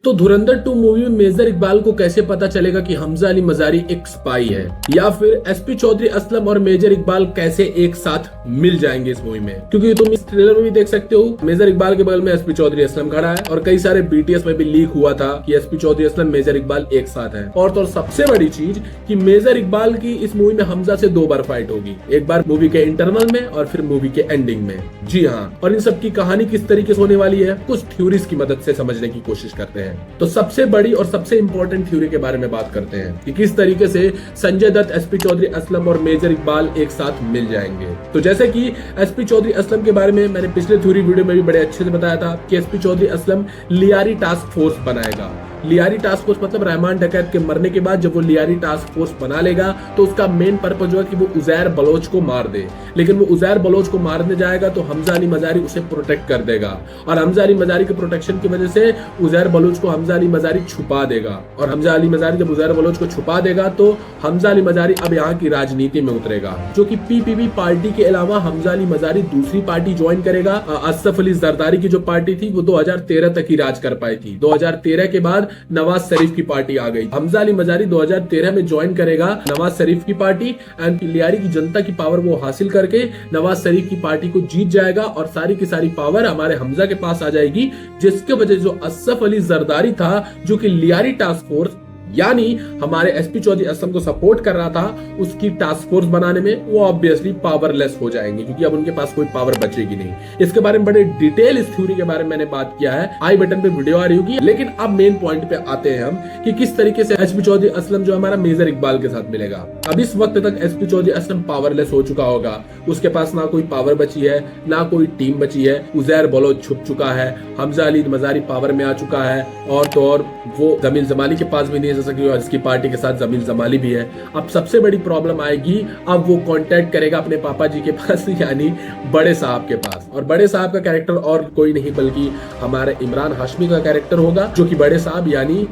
तो धुरंधर 2 मूवी में मेजर इकबाल को कैसे पता चलेगा कि हमजा अली मजारी एक स्पाई है, या फिर एसपी चौधरी असलम और मेजर इकबाल कैसे एक साथ मिल जाएंगे इस मूवी में? क्योंकि तुम इस ट्रेलर में भी देख सकते हो मेजर इकबाल के बगल में एसपी चौधरी असलम खड़ा है, और कई सारे बीटीएस में भी लीक हुआ था कि एसपी चौधरी असलम मेजर इकबाल एक साथ है। और तो सबसे बड़ी चीज कि मेजर इकबाल की इस मूवी में हमजा से 2 बार फाइट होगी, एक बार मूवी के इंटरवल में और फिर मूवी के एंडिंग में। जी हाँ, और इन सब की कहानी किस तरीके से होने वाली है कुछ थ्योरीज की मदद से समझने की कोशिश करते हैं। तो सबसे बड़ी और सबसे इंपॉर्टेंट थ्योरी के बारे में बात करते हैं कि किस तरीके से संजय दत्त, एसपी चौधरी असलम और मेजर इकबाल एक साथ मिल जाएंगे। तो जैसे कि एसपी चौधरी असलम के बारे में मैंने पिछले थ्योरी वीडियो में भी बड़े अच्छे से बताया था कि SP Chaudhry Aslam Lyari task force बनाएगा। लियारी टास्क फोर्स मतलब रहमान डकैत के मरने के बाद जब वो लियारी टास्क फोर्स बना लेगा तो उसका मेन पर्पस जो है कि वो उजैर बलोच को मार दे। लेकिन वो उजैर बलोच को मारने जाएगा तो हमजा अली मजारी उसे प्रोटेक्ट कर देगा, और हमजा अली मजारी के प्रोटेक्शन की वजह से उजैर बलोच को हमजा अली मजारी छुपा देगा। और हमजा अली मजारी जब उजैर बलोच को छुपा देगा तो हमजा अली मजारी अब यहाँ की राजनीति में उतरेगा, जो कि पीपीपी पार्टी के अलावा हमजा अली मजारी दूसरी पार्टी ज्वाइन करेगा। असफ अली जरदारी की जो पार्टी थी वो 2013 तक ही राज कर पाई थी। 2013 के बाद नवाज शरीफ की पार्टी आ गई। हमजा अली मजारी 2013 में ज्वाइन करेगा नवाज शरीफ की पार्टी, एंड लियारी की जनता की पावर वो हासिल करके नवाज शरीफ की पार्टी को जीत जाएगा, और सारी की सारी पावर हमारे हमजा के पास आ जाएगी, जिसके वजह जो असफ अली जरदारी था जो कि लियारी टास्क फोर्स यानी हमारे एसपी चौधरी असलम को सपोर्ट कर रहा था उसकी टास्क फोर्स बनाने में, वो ऑब्वियसली पावरलेस हो जाएंगे क्योंकि अब उनके पास कोई पावर बचेगी नहीं। इसके बारे में बड़े डिटेल इस थ्योरी के बारे में मैंने बात किया है, आई बटन पे वीडियो आ रही होगी। लेकिन अब मेन पॉइंट पे आते हैं हम कि किस तरीके से एसपी चौधरी असलम जो हमारा मेजर इकबाल के साथ मिलेगा। अब इस वक्त तक एसपी चौधरी असलम पावरलेस हो चुका होगा, उसके पास ना कोई पावर बची है ना कोई टीम बची है। उजैर बलोच छुप चुका है, हमजा अली मजारी पावर में आ चुका है, और तो और वो जमील जमाली के पास भी नहीं जा सकी, और इसकी पार्टी के साथ जमील जमाली भी है। अब सबसे बड़ी प्रॉब्लम आएगी, अब वो कांटेक्ट करेगा अपने पापा जी के पास यानी बड़े साहब के पास, और बड़े साहब का कैरेक्टर और कोई नहीं बल्कि हमारे इमरान हाशमी का कैरेक्टर होगा, जो कि बड़े साहब यानी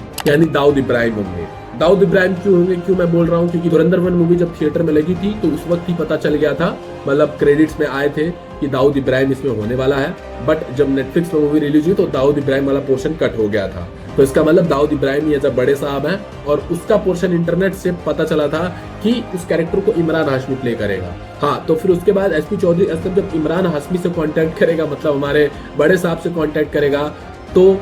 दाऊद इब्राहिम होंगे। दाऊद इब्राहिम क्यों होंगे, क्यों मैं बोल रहा हूँ, क्योंकि धुरंधर 1 मूवी जब थिएटर में लगी थी तो उस वक्त ही पता चल गया था, मतलब क्रेडिट्स में आए थे कि दाऊद इब्राहिम इसमें होने वाला है। बट जब नेटफ्लिक्स में मूवी रिलीज हुई तो दाऊद इब्राहिम वाला पोर्शन कट हो गया था, तो इसका मतलब दाऊद इब्राहिम ये जब बड़े साहब हैं, और उसका पोर्शन इंटरनेट से पता चला था कि उस कैरेक्टर को इमरान हाशमी प्ले करेगा। हाँ, तो फिर उसके बाद एसपी चौधरी असलम जब इमरान हाशमी से कांटेक्ट करेगा, मतलब हमारे बड़े साहब से कांटेक्ट करेगा, तो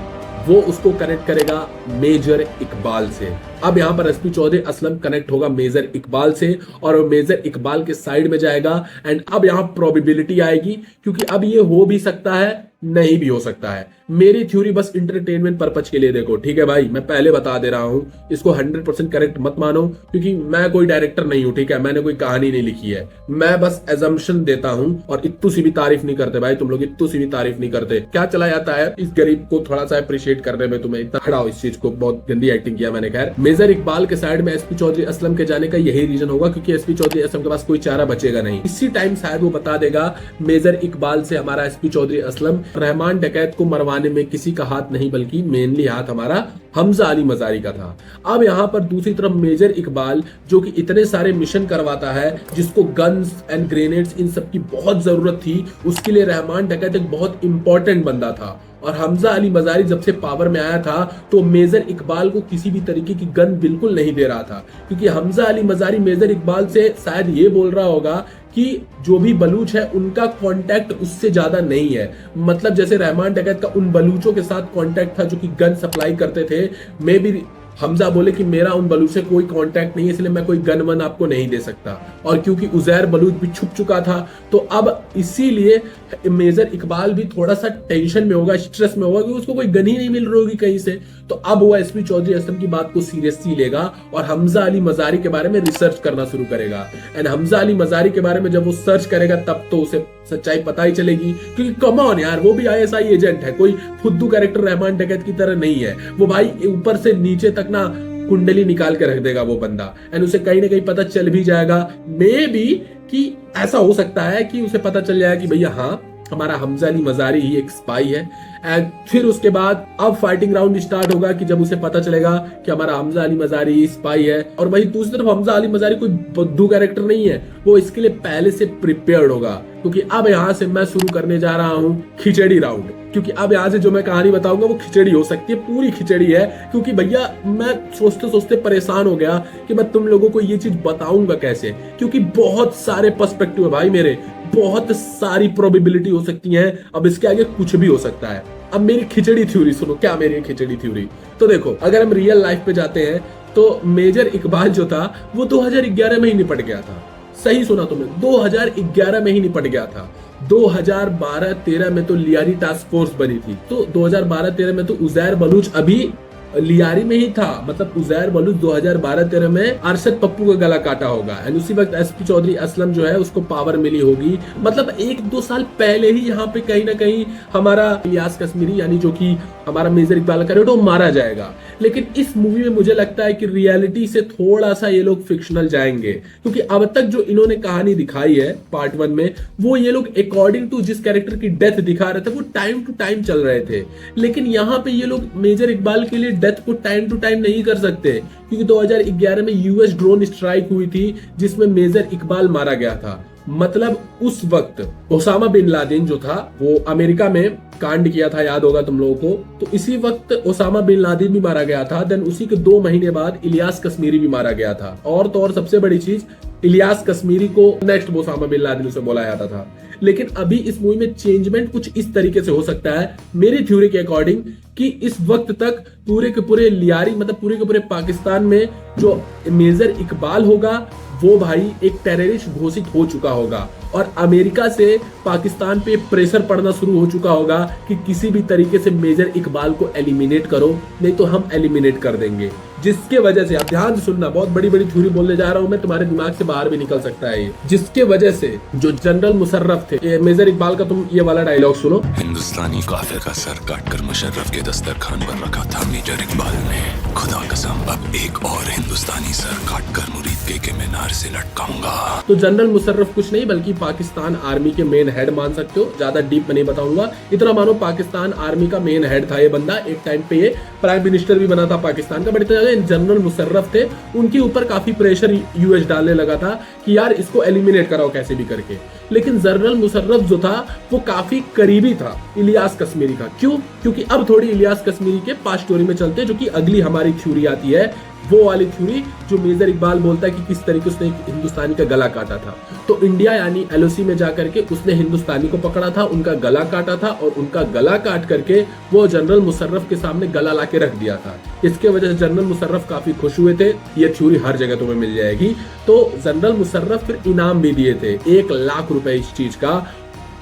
वो उसको कनेक्ट करेगा मेजर इकबाल से। अब यहाँ पर एसपी चौधरी असलम कनेक्ट होगा मेजर इकबाल से, और वो मेजर इकबाल के साइड में जाएगा। एंड अब यहाँ प्रोबेबिलिटी आएगी, क्योंकि अब ये हो भी सकता है नहीं भी हो सकता है। मेरी थ्योरी बस इंटरटेनमेंट पर्पज के लिए देखो, ठीक है भाई, मैं पहले बता दे रहा हूं, इसको 100% करेक्ट मत मानो, क्योंकि मैं कोई डायरेक्टर नहीं हूं, ठीक है, मैंने कोई कहानी नहीं लिखी है, मैं बस एजम्पशन देता हूं। और इत्तू सी भी तारीफ नहीं करते भाई, तुम लोग इत्तू सी भी तारीफ नहीं करते। क्या चला जाता है इस गरीब को थोड़ा सा अप्रिशिएट करने में, तुम्हें इतना खड़ा हो इस चीज को, बहुत गंदी एक्टिंग किया मैंने। खैर, मेजर इकबाल के साइड में एसपी चौधरी असलम के जाने का यही रीजन होगा, क्योंकि एसपी चौधरी असलम के पास कोई चारा बचेगा नहीं। इसी टाइम शायद वो बता देगा मेजर इकबाल से हमारा एसपी चौधरी असलम रहमान डकैत को मरवाने में किसी का हाथ नहीं, बल्कि मेनली हाथ हमारा हमजा अली मजारी का था। अब यहाँ पर दूसरी तरफ मेजर इकबाल जो कि इतने सारे मिशन करवाता है, जिसको गन्स एंड ग्रेनेड्स इन सब की बहुत जरूरत थी, उसके लिए रहमान डकैत एक बहुत इंपॉर्टेंट बंदा था। और हमजा अली मजारी जब से पावर में आया था तो मेजर इकबाल को किसी भी तरीके की गन बिल्कुल नहीं दे रहा था, क्योंकि हमजा अली मजारी मेजर इकबाल से शायद ये बोल रहा होगा कि जो भी बलूच है उनका कांटेक्ट उससे ज्यादा नहीं है। मतलब जैसे रहमान डकैत का उन बलूचों के साथ कांटेक्ट था जो कि गन सप्लाई करते थे, मे बी हमजा बोले कि मेरा उन बलूच से कोई कांटेक्ट नहीं है, इसलिए मैं कोई गन वन आपको नहीं दे सकता। और क्योंकि उजैर बलूच भी छुप चुका था, तो अब इसीलिए मेजर इकबाल भी थोड़ा सा टेंशन में होगा, स्ट्रेस में होगा, कि उसको कोई गन ही नहीं मिल रही होगी कहीं से। तो अब वो एसपी चौधरी असलम की बात को सीरियसली लेगा और हमजा अली मजारी के बारे में रिसर्च करना शुरू करेगा। एंड हमजा अली मजारी के बारे में जब वो सर्च करेगा तब तो उसे सच्चाई पता ही चलेगी, क्योंकि कम ऑन यार, वो भी आईएसआई एजेंट है, कोई फुद्दू कैरेक्टर रहमान डकैत की तरह नहीं है। वो भाई ऊपर से नीचे तक ना कुंडली निकाल के रख देगा वो बंदा, एंड उसे कहीं ना कहीं पता चल भी जाएगा मे बी कि ऐसा हो सकता है कि उसे पता चल जाएगा कि भैया हाँ, हमारा हमजा अली मजारी ही एक स्पाई है। एंड फिर उसके बाद अब फाइटिंग राउंड स्टार्ट होगा कि जब उसे पता चलेगा कि हमारा हमजा अली मजारी ही स्पाई है। और वही दूसरी तरफ हमजा अली मजारी कोई बुद्धू कैरेक्टर नहीं है, वो इसके लिए पहले से प्रिपेयर्ड होगा, क्योंकि अब यहां से मैं शुरू करने जा रहा हूं खिचड़ी राउंड। क्योंकि अब यहाँ से जो मैं कहानी बताऊंगा वो खिचड़ी हो सकती है, पूरी खिचड़ी है। क्योंकि भैया मैं सोचते सोचते परेशान हो गया कि मैं तुम लोगों को ये चीज बताऊंगा कैसे, क्योंकि बहुत सारे पर्सपेक्टिव है भाई मेरे, बहुत सारी प्रोबेबिलिटी हो सकती है। अब इसके आगे कुछ भी हो सकता है। अब मेरी खिचड़ी थ्योरी सुनो, क्या मेरी खिचड़ी थ्योरी। तो देखो, अगर हम रियल लाइफ पे जाते हैं तो मेजर इकबाल जो था वो 2011 में ही निपट गया था। सही सुना तुमने, 2011 में ही निपट गया था। 2012-13 में तो लियारी टास्क फोर्स बनी थी, तो 2012-13 में तो उजैर बलूच अभी लियारी में ही था। मतलब उजैर बलूच 2012-13 में अरशद पप्पू का गला काटा होगा, एंड उसी वक्त एसपी चौधरी असलम जो है उसको पावर मिली होगी। मतलब 1-2 साल पहले ही यहाँ पे कहीं ना कहीं हमारा इलियास कश्मीरी यानी जो कि हमारा मेजर इकबाल का रेट वो मारा जाएगा। लेकिन इस मूवी में मुझे लगता है कि रियलिटी से थोड़ा सा ये लोग फिक्शनल जाएंगे, क्योंकि अब तक जो इन्होंने कहानी दिखाई है पार्ट 1 में, वो ये लोग अकॉर्डिंग टू जिस कैरेक्टर की डेथ दिखा रहे थे वो टाइम टू टाइम चल रहे थे। लेकिन यहाँ पे ये लोग मेजर इकबाल के लिए डेथ को टाइम टू टाइम नहीं कर सकते, क्योंकि 2011 में यूएस ड्रोन स्ट्राइक हुई थी जिसमें मेजर इकबाल मारा गया था। मतलब उस वक्त ओसामा बिन लादेन जो था वो अमेरिका में कांड किया था, याद होगा तुम लोगों को। तो इसी वक्त ओसामा बिन लादेन भी मारा गया था। देन उसी के 2 महीने बाद इलियास कश्मीरी भी मारा गया था। और तो और सबसे बड़ी चीज, इलियास कश्मीरी को नेक्स्ट ओसामा बिन लादेन उसे बोला जाता था। लेकिन अभी इस मूवी में चेंजमेंट कुछ इस तरीके से हो सकता है मेरी थ्योरी के अकॉर्डिंग, कि इस वक्त तक पूरे के पूरे लियारी मतलब पूरे के पूरे पाकिस्तान में जो मेजर इकबाल होगा वो भाई एक टेररिस्ट घोषित हो चुका होगा, और अमेरिका से पाकिस्तान पे प्रेशर पड़ना शुरू हो चुका होगा कि किसी भी तरीके से मेजर इकबाल को एलिमिनेट करो, नहीं तो हम एलिमिनेट कर देंगे। जिसके वजह से, आप ध्यान से सुनना, बहुत बड़ी बड़ी थ्योरी बोलने जा रहा हूं मैं, तुम्हारे दिमाग से बाहर भी निकल सकता है ये। जिसके वजह से जो जनरल मुशर्रफ थे, मेजर इकबाल का तुम ये वाला डायलॉग सुनो। हिंदुस्तानी काफिर का सर काटकर मुशर्रफ के दस्तरखान पर रखा था मेजर इकबाल ने। खुदा कसम अब एक और हिंदुस्तानी सर काटकर मुरीद के मीनार से लटकाऊंगा। तो जनरल मुशर्रफ कुछ नहीं बल्कि पाकिस्तान आर्मी के मेन हेड मान सकते हो, ज्यादा डीप में नहीं बताऊंगा, इतना मानो पाकिस्तान आर्मी का मेन हेड था ये बंदा। एक टाइम पे ये प्राइम मिनिस्टर भी बना था पाकिस्तान का, बट इतना जनरल मुशर्रफ थे, उनके ऊपर काफी प्रेशर यूएस डालने लगा था कि यार इसको एलिमिनेट कराओ कैसे भी करके। लेकिन जनरल मुशर्रफ जो था वो काफी करीबी था इलियास कश्मीरी का। क्यों? क्योंकि अब थोड़ी इलियास कश्मीरी के पास्ट स्टोरी में चलते हैं, जो कि अगली हमारी थ्योरी आती है, वो वाली थ्योरी जो मेजर इकबाल बोलता है कि किस तरीके उसने हिंदुस्तानी का गला काटा था। तो इंडिया यानी एलओसी में जाकर के उसने हिंदुस्तानी को पकड़ा था, उनका गला काटा था, और उनका गला काट करके वो जनरल मुशर्रफ के सामने गला ला के रख दिया था। इसके वजह से जनरल मुशर्रफ काफी खुश हुए थे। ये थ्योरी हर जगह तुम्हें मिल जाएगी। तो जनरल मुशर्रफ फिर इनाम भी दिए थे 1 लाख रुपए इस चीज का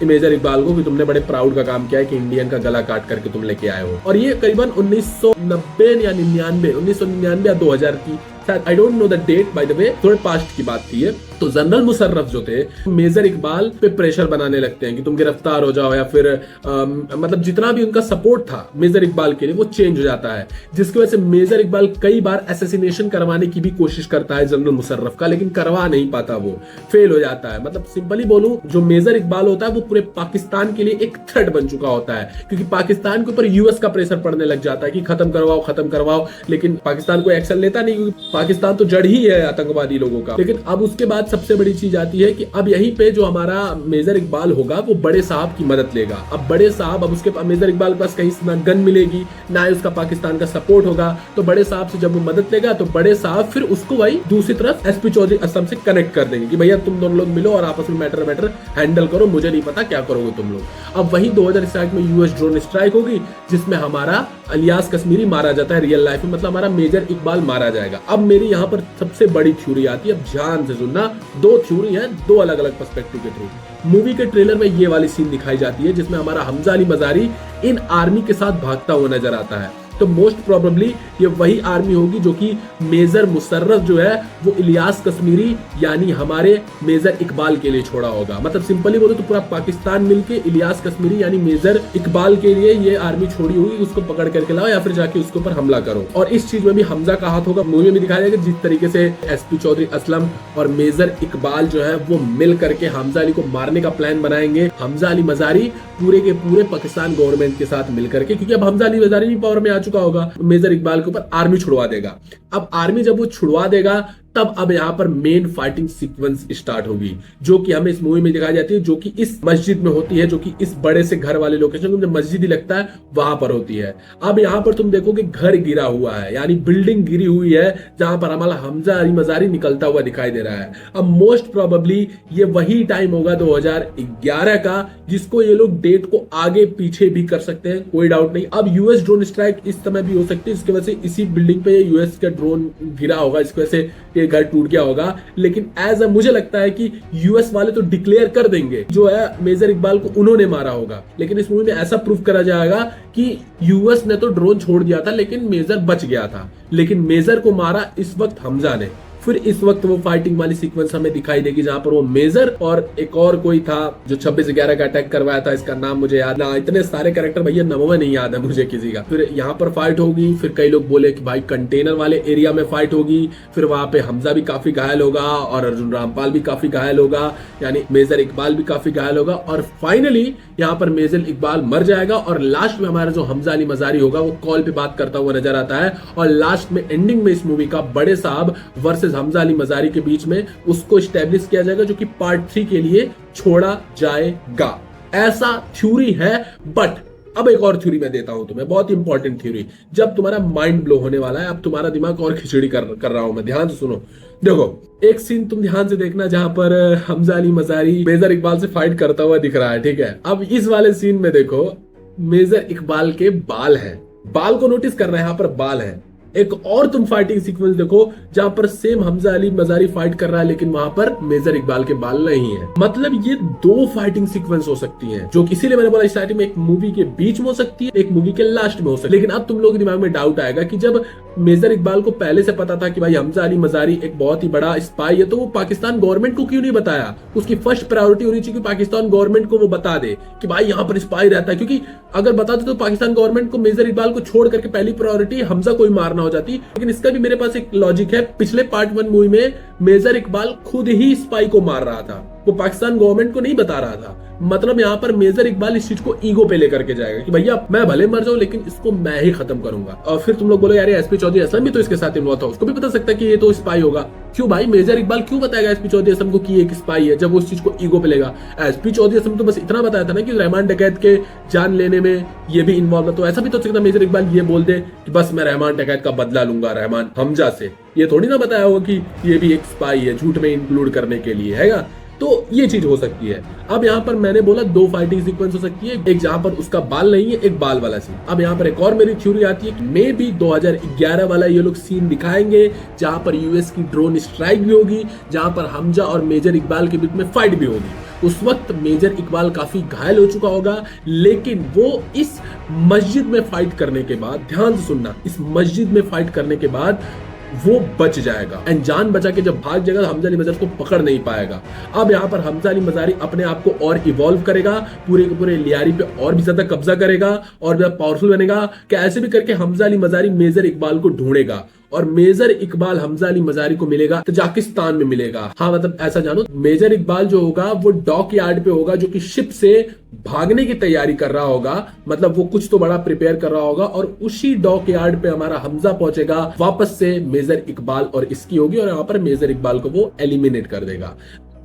मेजर इकबाल को, कि तुमने बड़े प्राउड का काम किया है कि इंडियन का गला काट करके तुम लेके आए हो। और ये करीबन 1990 या 1999 या 2000 की, I don't know the date by the way, थोड़े पास्ट की बात थी ये। तो जनरल मुशर्रफ जो थे मेजर इकबाल पे प्रेशर बनाने लगते हैं कि तुम गिरफ्तार हो जाओ, या फिर मतलब जितना भी उनका सपोर्ट था मेजर इकबाल के लिए वो चेंज हो जाता है, जिसकी वजह से मेजर इकबाल कई बार असैसिनेशन करवाने की भी कोशिश करता है जनरल मुशर्रफ का, लेकिन करवा नहीं पाता, वो फेल हो जाता है। मतलब सिंपली बोलूं, जो मेजर इकबाल होता है वो पूरे पाकिस्तान के लिए एक थ्रेट बन चुका होता है, क्योंकि पाकिस्तान के ऊपर यूएस का प्रेशर पड़ने लग जाता है कि खत्म करवाओ, लेकिन पाकिस्तान को एक्शन लेता नहीं, क्योंकि पाकिस्तान तो जड़ ही है आतंकवादी लोगों का। लेकिन अब उसके बाद सबसे बड़ी चीज आती है कि अब यहीं पे जो हमारा मेजर इकबाल होगा वो बड़े साहब की मदद लेगा। अब बड़े साहब, अब उसके पास मेजर इकबाल के पास कहीं ना गन मिलेगी ना उसका पाकिस्तान का सपोर्ट होगा, तो बड़े साहब से जब वो मदद लेगा तो बड़े साहब फिर उसको भाई दूसरी तरफ एसपी चौधरी असलम से कनेक्ट कर देंगे कि भैया तुम दोनों लोग मिलो और आपस में मैटर हैंडल करो, मुझे नहीं पता क्या करोगे तुम लोग। अब वही 2001 में यूएस ड्रोन स्ट्राइक होगी जिसमें हमारा इलियास कश्मीरी मारा जाता है रियल लाइफ में, मतलब हमारा मेजर इकबाल मारा जाएगा। अब मेरी यहाँ पर सबसे बड़ी थ्योरी आती है, अब ध्यान से सुनना, 2 थ्योरी है, 2 अलग अलग पर्सपेक्टिव के थ्रू। मूवी के ट्रेलर में ये वाली सीन दिखाई जाती है जिसमें हमारा हमजा अली मजारी इन आर्मी के साथ भागता हुआ नजर आता है। तो मोस्ट प्रोबेबली ये वही आर्मी होगी जो कि मेजर मुशर्रफ जो है वो इलियास कश्मीरी यानी हमारे मेजर इकबाल के लिए छोड़ा होगा। मतलब सिंपली बोलो तो पूरा पाकिस्तान मिलके इलियास कश्मीरी यानी मेजर इकबाल के लिए ये आर्मी छोड़ी होगी, उसको पकड़ करके लाओ या फिर जाके उसके ऊपर हमला करो। और इस चीज में भी हमजा का हाथ होगा। मूवी में दिखाया जाएगा जिस तरीके से एसपी चौधरी असलम और मेजर इकबाल जो है वो मिल करके हमजा अली को मारने का प्लान बनाएंगे। हमजा अली मजारी पूरे के पूरे पाकिस्तान गवर्नमेंट के साथ मिल करके, क्योंकि अब हमजा अली मजारी भी पावर में आ चुका होगा, मेजर इकबाल के ऊपर आर्मी छुड़वा देगा। अब आर्मी जब वो छुड़वा देगा तब अब यहाँ पर मेन फाइटिंग सीक्वेंस स्टार्ट होगी, जो कि हमें इस मूवी में दिखाई जाती है, जो कि इस मस्जिद में होती है, जो कि इस बड़े से घर वाले लोकेशन में मस्जिद ही लगता है वहां पर होती है। अब यहाँ पर तुम देखोगे घर गिरा हुआ है, यानी बिल्डिंग गिरी हुई है, जहां पर हमारा हमजा अली मजारी निकलता हुआ दिखाई दे रहा है। अब मोस्ट प्रोबेबली ये वही टाइम होगा 2011 का, जिसको ये लोग डेट को आगे पीछे भी कर सकते हैं, कोई डाउट नहीं। अब यूएस ड्रोन स्ट्राइक इस समय भी हो सकती है, इसकी वजह से इसी बिल्डिंग पे यूएस का ड्रोन गिरा होगा, इसकी वजह से ये घर टूट गया होगा। लेकिन एज अ मुझे लगता है कि यूएस वाले तो डिक्लेयर कर देंगे जो है मेजर इकबाल को उन्होंने मारा होगा, लेकिन इस मूवी में ऐसा प्रूफ करा जाएगा कि यूएस ने तो ड्रोन छोड़ दिया था लेकिन मेजर बच गया था, लेकिन मेजर को मारा इस वक्त हमजा ने। फिर इस वक्त वो फाइटिंग वाली सीक्वेंस हमें दिखाई देगी जहां पर वो मेजर और एक और कोई था जो 26/11 का अटैक करवाया था, इसका नाम मुझे याद ना, इतने सारे कैरेक्टर भैया नाम नहीं याद है मुझे किसी का। फिर यहाँ पर फाइट होगी, फिर कई लोग बोले कि भाई कंटेनर वाले एरिया में फाइट होगी, फिर वहां पे हमजा भी काफी घायल होगा और अर्जुन रामपाल भी काफी घायल होगा, यानी मेजर इकबाल भी काफी घायल होगा, और फाइनली यहाँ पर मेजर इकबाल मर जाएगा। और लास्ट में हमारा जो हमजा अली मजारी होगा वो कॉल पे बात करता हुआ नजर आता है, और लास्ट में एंडिंग में इस मूवी का बड़े साहब वर्सेस हमजा अली मजारी के बीच में उसको स्टैब्लिश किया जाएगा, जो कि पार्ट 3 के लिए छोड़ा जाएगा, ऐसा थ्योरी है। बट अब एक और थ्योरी मैं देता हूं तुम्हें, बहुत इंपॉर्टेंट थ्योरी, जब तुम्हारा माइंड ब्लो होने वाला है। अब तुम्हारा दिमाग और खिचड़ी कर रहा हूं मैं, ध्यान से सुनो। देखो एक सीन तुम ध्यान से देखना जहां पर हमजा अली मजारी मेजर इकबाल से फाइट करता हुआ दिख रहा है, ठीक है। अब इस वाले सीन में देखो मेजर इकबाल के बाल हैं, बाल को नोटिस करना है, यहाँ पर बाल हैं। एक और तुम फाइटिंग सीक्वेंस देखो जहां पर सेम हमजा अली मजारी फाइट कर रहा है, लेकिन वहां पर मेजर इकबाल के बाल नहीं है। मतलब ये 2 फाइटिंग सीक्वेंस हो सकती हैं, जो इसीलिए मैंने बोला स्टार्टिंग में एक मूवी के बीच में हो सकती है, एक मूवी के लास्ट में हो सकती है। लेकिन अब तुम लोगों के दिमाग में डाउट आएगा कि जब मेजर इकबाल को पहले से पता था कि भाई हमजा अली मजारी एक बहुत ही बड़ा स्पाई है, तो वो पाकिस्तान गवर्नमेंट को क्यों नहीं बताया? उसकी फर्स्ट प्रायोरिटी होनी चाहिए कि पाकिस्तान गवर्नमेंट को वो बता दे कि भाई यहाँ पर स्पाई रहता है, क्योंकि अगर बताते तो पाकिस्तान गवर्नमेंट को मेजर इकबाल को छोड़ करके पहली प्रायोरिटी हमजा को ही मारना हो जाती। लेकिन इसका भी मेरे पास एक लॉजिक है, पिछले पार्ट 1 मूवी में मेजर इकबाल खुद ही स्पाई को मार रहा था, वो पाकिस्तान गवर्नमेंट को नहीं बता रहा था। मतलब यहाँ पर मेजर इकबाल इस चीज को ईगो पे लेकर के जाएगा कि भैया मैं भले मर जाऊं लेकिन इसको मैं ही खत्म करूंगा। और फिर तुम लोग बोलो यार एसपी चौधरी असलम भी तो इसके साथ इन्वॉल्व था, उसको भी पता सकता है कि ये तो स्पाई होगा। क्यों भाई मेजर इकबाल क्यों बताएगा एसपी चौधरी असलम को कि एक स्पाई है, जब वो उस चीज को ईगो पे लेगा? एसपी चौधरी असलम तो बस इतना बताया था ना कि रहमान डकैत के जान लेने में ये भी इन्वॉल्व है, तो ऐसा भी तो सकता मेजर इकबाल ये बोल दे कि बस मैं रहमान डकैत का बदला लूंगा रहमान हमजा से। ये थोड़ी ना बताया होगा कि ये भी एक स्पाई है, झूठ में इंक्लूड करने के लिए हैगा। तो ये चीज हो सकती है। अब यहाँ पर मैंने बोला 2 फाइटिंग सीक्वेंस हो सकती है, एक जहां पर उसका बाल नहीं है, एक बाल वाला सीन। अब यहाँ पर एक और मेरी थ्योरी आती है कि मे भी 2011 वाला ये लोग सीन दिखाएंगे जहां पर यूएस की ड्रोन स्ट्राइक भी होगी, जहां पर हमजा और मेजर इकबाल के बीच में फाइट भी होगी। उस वक्त मेजर इकबाल काफी घायल हो चुका होगा, लेकिन वो इस मस्जिद में फाइट करने के बाद, ध्यान से सुनना, इस मस्जिद में फाइट करने के बाद वो बच जाएगा एंड जान बचा के जब भाग जाएगा हमजा अली मजारी को पकड़ नहीं पाएगा। अब यहाँ पर हमजा अली मजारी अपने आप को और इवॉल्व करेगा, पूरे के पूरे लियारी पे और भी ज्यादा कब्जा करेगा और ज्यादा पावरफुल बनेगा कि ऐसे भी करके हमजा अली मजारी मेजर इकबाल को ढूंढेगा और मेजर इकबाल हमजा अली मजारी को मिलेगा तजाकिस्तान में मिलेगा। हाँ मतलब ऐसा जानो मेजर इकबाल जो होगा वो डॉक यार्ड पे होगा, जो कि शिप से भागने की तैयारी कर रहा होगा, मतलब वो कुछ तो बड़ा प्रिपेयर कर रहा होगा, और उसी डॉक यार्ड पे हमारा हमजा पहुंचेगा वापस से मेजर इकबाल और इसकी होगी, और यहाँ पर मेजर इकबाल को वो एलिमिनेट कर देगा।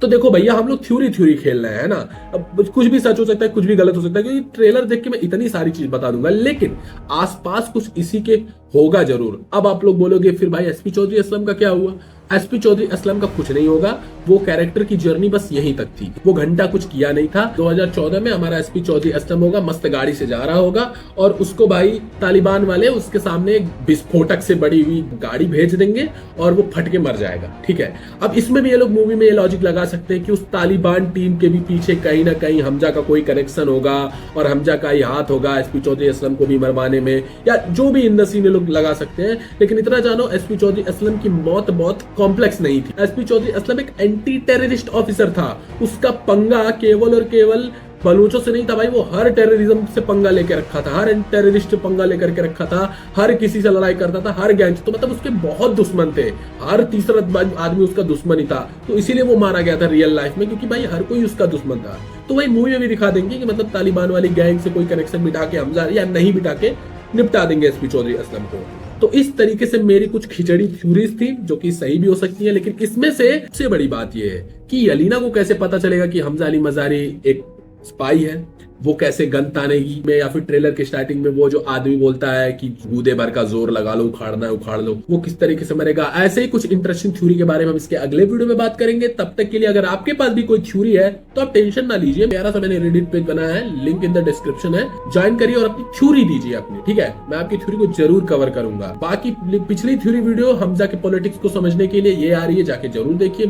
तो देखो भैया हम लोग थ्योरी खेल रहे हैं ना, अब कुछ भी सच हो सकता है, कुछ भी गलत हो सकता है, क्योंकि ट्रेलर देख के मैं इतनी सारी चीज बता दूंगा, लेकिन आसपास कुछ इसी के होगा जरूर। अब आप लोग बोलोगे फिर भाई एसपी चौधरी असलम का क्या हुआ? एसपी चौधरी असलम का कुछ नहीं होगा, वो कैरेक्टर की जर्नी बस यहीं तक थी, वो घंटा कुछ किया नहीं था। 2014 में हमारा एसपी चौधरी असलम होगा, मस्त गाड़ी से जा रहा होगा और उसको भाई तालिबान वाले उसके सामने एक विस्फोटक से बड़ी हुई गाड़ी भेज देंगे और वो फट के मर जाएगा, ठीक है। अब इसमें भी ये लोग मूवी में ये लॉजिक लगा सकते हैं कि उस तालिबान टीम के भी पीछे कहीं ना कहीं हमजा का कोई कनेक्शन होगा और हमजा का ही हाथ होगा एसपी चौधरी असलम को भी मरवाने में, या जो भी इन द सीन लोग लगा सकते हैं। लेकिन इतना जानो एसपी चौधरी असलम की मौत बहुत कॉम्प्लेक्स नहीं थी। एसपी चौधरी असलम एक एंटी टेररिस्ट ऑफिसर था, उसका पंगा केवल और केवल बलूचों से नहीं था भाई, वो हर टेररिज्म से पंगा लेके रखा था, हर टेररिस्ट से पंगा लेकर के रखा था, हर किसी से लड़ाई करता था, हर गैंग, तो मतलब उसके बहुत दुश्मन थे, हर तीसरा आदमी उसका दुश्मन ही था। तो इसीलिए वो मारा गया था रियल लाइफ में, क्योंकि भाई हर कोई उसका दुश्मन था। तो वही मूवी में भी दिखा देंगे कि मतलब तालिबान वाली गैंग से कोई कनेक्शन बिठा के हमजा या नहीं बिठा के निपटा देंगे एसपी चौधरी असलम को। तो इस तरीके से मेरी कुछ खिचड़ी थ्योरीज थी जो कि सही भी हो सकती है, लेकिन इसमें से सबसे बड़ी बात यह है कि यलीना को कैसे पता चलेगा कि हमजा अली मजारी एक स्पाई है, वो कैसे गन तानेगी में, या फिर ट्रेलर के स्टार्टिंग में वो जो आदमी बोलता है कि गूदे भर का जोर लगा लो, उखाड़ना है उखाड़ लो, वो किस तरीके से मरेगा। ऐसे ही कुछ इंटरेस्टिंग थ्योरी के बारे में हम इसके अगले वीडियो में बात करेंगे। तब तक के लिए अगर आपके पास भी कोई थ्योरी है तो आप टेंशन ना लीजिए, प्यारा सा मैंने रेडिट पेज बनाया है, लिंक इन द डिस्क्रिप्शन है, ज्वाइन करिए और अपनी थ्योरी दीजिए अपनी, ठीक है। मैं आपकी थ्योरी को जरूर कवर करूंगा। बाकी पिछली थ्योरी वीडियो हमजा के पॉलिटिक्स को समझने के लिए ये आ रही है, जाके जरूर देखिए।